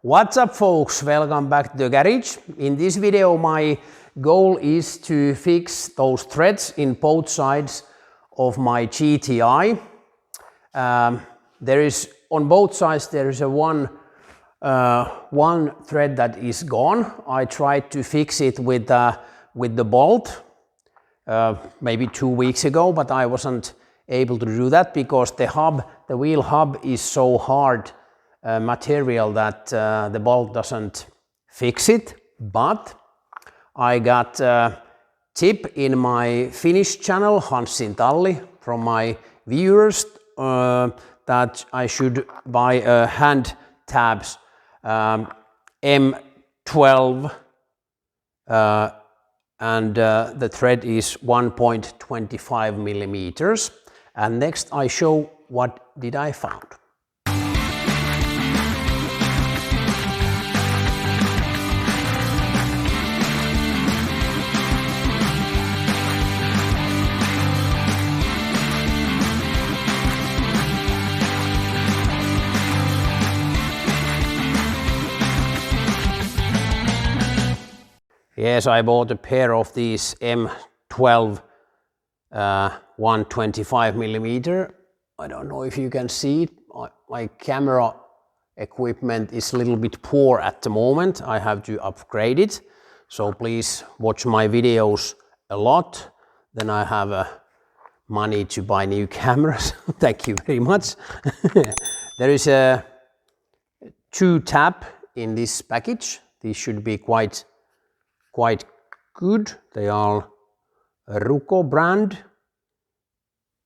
What's up folks, welcome back to the garage. In this video my goal is to fix those threads in both sides of my GTI. There is on both sides there is a one thread that is gone. I tried to fix it with the bolt maybe 2 weeks ago, but I wasn't able to do that because the wheel hub is so hard material that the bolt doesn't fix it. But I got a tip in my Finnish channel, Hanssin Talli, from my viewers that I should buy hand tabs M12 and the thread is 1.25 millimeters. And next I show what did I found. Yes, I bought a pair of these M12 125 millimeter. I don't know if you can see it. My camera equipment is a little bit poor at the moment. I have to upgrade it. So please watch my videos a lot. Then I have money to buy new cameras. Thank you very much. There is a 2 tab in this package. These should be quite good. They are Ruko brand,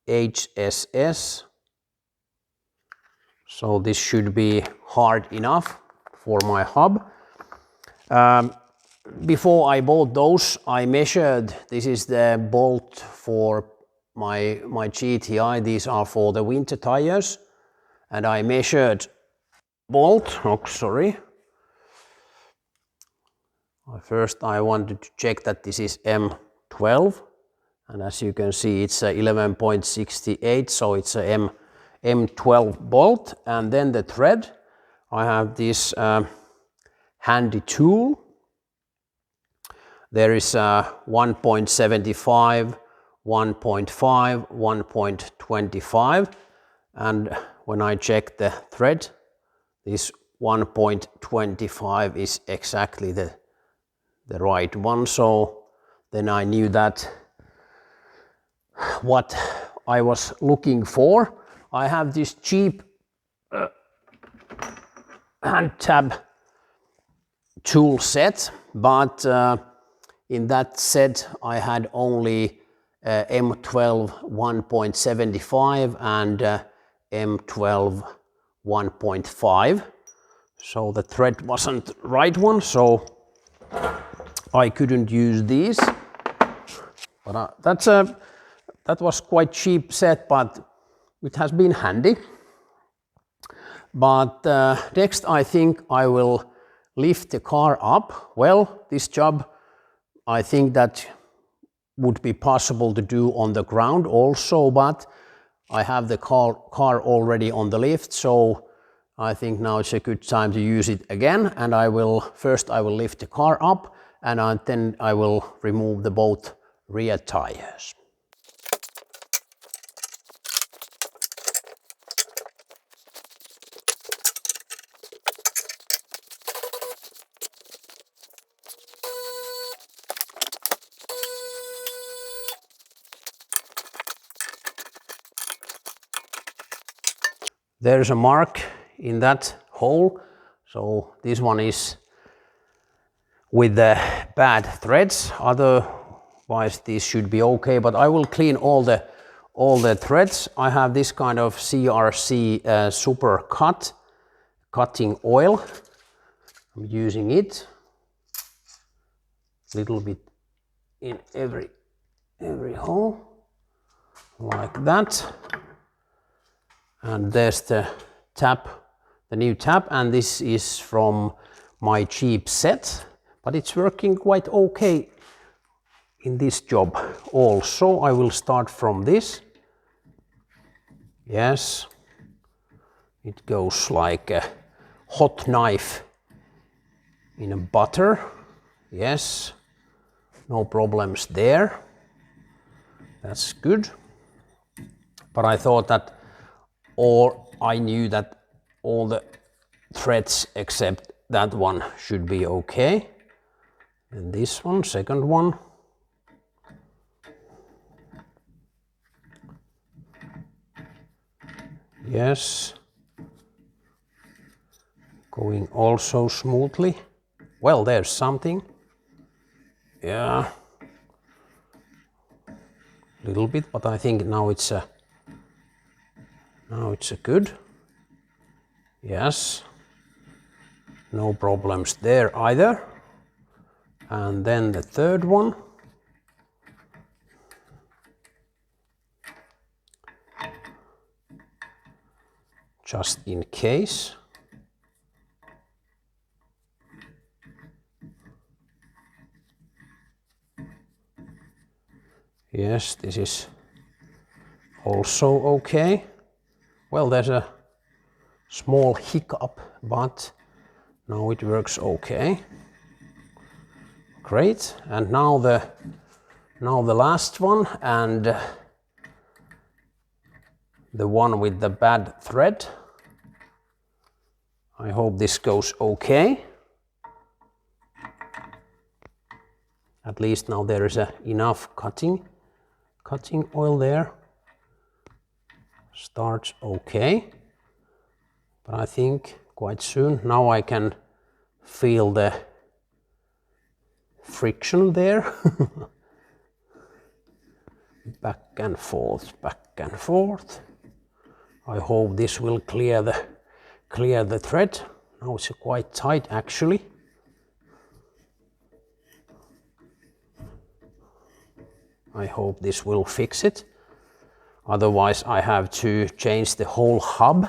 HSS. So this should be hard enough for my hub. Before I bought those, I measured. This is the bolt for my GTI. These are for the winter tires, and I measured bolt. Oh, sorry. First I wanted to check that this is M12, and as you can see it's 11.68, so it's a M12 bolt. And then the thread, I have this handy tool. There is 1.75, 1.5, 1.25, and when I check the thread, this 1.25 is exactly the right one. So then I knew that what I was looking for. I have this cheap hand tab tool set, but in that set I had only M12 1.75 and M12 1.5. So the thread wasn't the right one, so I couldn't use these, but that was quite cheap set, but it has been handy. But next I think I will lift the car up. Well, this job I think that would be possible to do on the ground also, but I have the car already on the lift, so I think now it's a good time to use it again. And first I will lift the car up, and then I will remove both rear tires. There's a mark in that hole, so this one is with the bad threads. Otherwise these should be okay, but I will clean all the threads. I have this kind of CRC super cutting oil. I'm using it a little bit in every hole like that. And there's the tab, the new tab, and this is from my cheap set, but it's working quite okay in this job also. I will start from this. Yes, it goes like a hot knife in a butter. Yes, no problems there. That's good. But I thought that, or I knew that all the threads except that one should be okay. And this one, second one. Yes. Going also smoothly. Well, there's something. Yeah. Little bit, but I think now it's a good. Yes. No problems there either. And then the third one. Just in case. Yes, this is also okay. Well, there's a small hiccup, but now it works okay. Great. And now the last one, and the one with the bad thread. I hope this goes okay. At least now there is enough cutting oil there. Starts okay. But I think quite soon now I can feel the friction there. Back and forth, back and forth. I hope this will clear the thread. Now it's quite tight actually. I hope this will fix it. Otherwise I have to change the whole hub,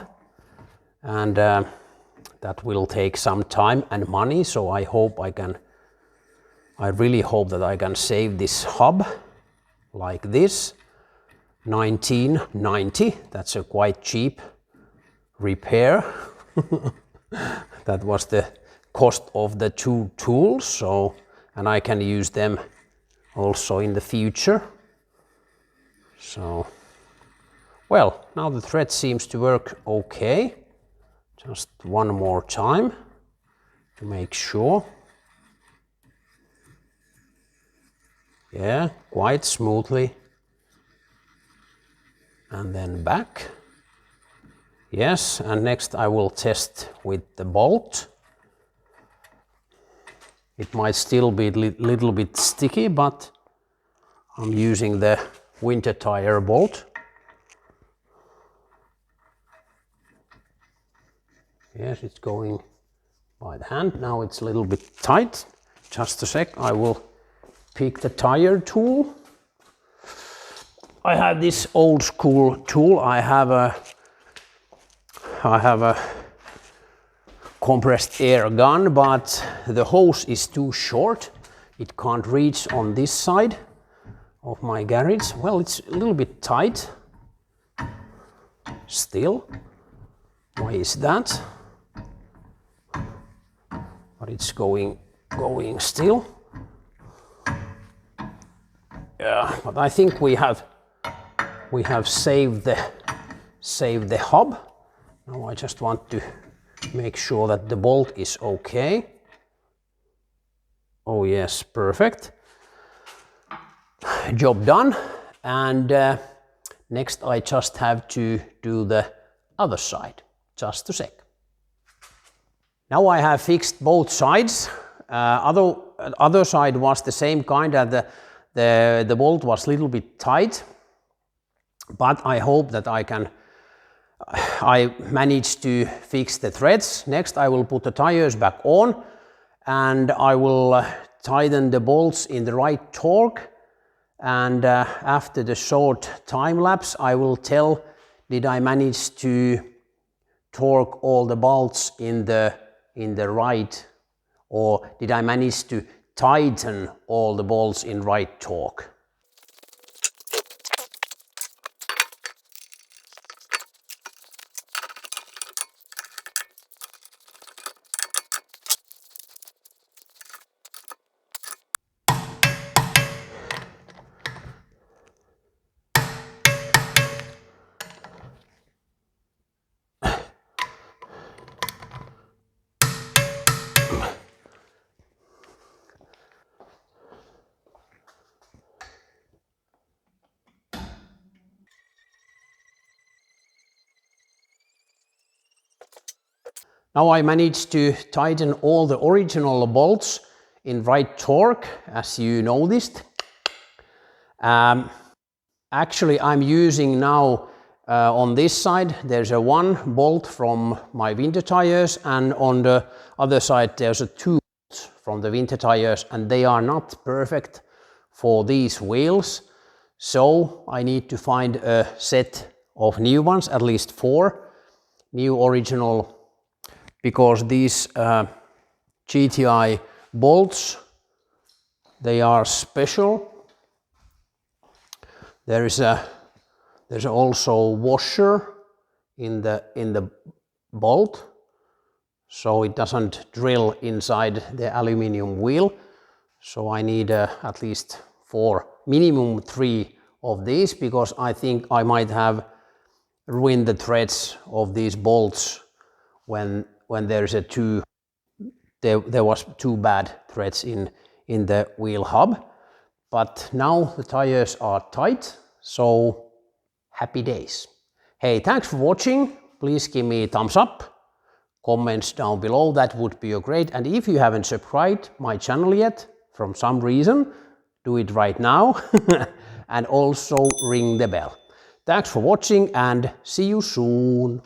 and that will take some time and money, so I really hope that I can save this hub like this. 1990, that's a quite cheap repair. That was the cost of the two tools, so, and I can use them also in the future. So, well, now the thread seems to work okay. Just one more time to make sure. Yeah, quite smoothly. And then back. Yes, and next I will test with the bolt. It might still be a little bit sticky, but I'm using the winter tire bolt. Yes, it's going by the hand. Now it's a little bit tight. Just a sec, I will pick the tire tool. I have this old school tool. I have a compressed air gun, but the hose is too short. It can't reach on this side of my garage. Well, it's a little bit tight still. Why is that? But it's going still. Yeah, but I think we have saved the hub. Now I just want to make sure that the bolt is okay. Oh yes, perfect. Job done. And next I just have to do the other side. Just a sec. Now I have fixed both sides. Other side was the same kind, that the bolt was a little bit tight, but I hope that I managed to fix the threads. Next I will put the tires back on, and I will tighten the bolts in the right torque, and after the short time lapse I will tell did I manage to torque all the bolts in the right, or did I manage to tighten all the bolts in right torque. Now I managed to tighten all the original bolts in right torque, as you noticed. Actually, I'm using now on this side, there's a one bolt from my winter tires, and on the other side there's a two bolts from the winter tires, and they are not perfect for these wheels. So I need to find a set of new ones, at least 4 new original, because these GTI bolts, they are special. There's also washer in the bolt, so it doesn't drill inside the aluminum wheel. So I need at least 4, minimum 3 of these, because I think I might have ruined the threads of these bolts when there's there was 2 bad threads in the wheel hub. But now the tires are tight, so happy days. Hey, thanks for watching. Please give me a thumbs up, comments down below, that would be great. And if you haven't subscribed my channel yet, from some reason, do it right now. And also ring the bell. Thanks for watching and see you soon.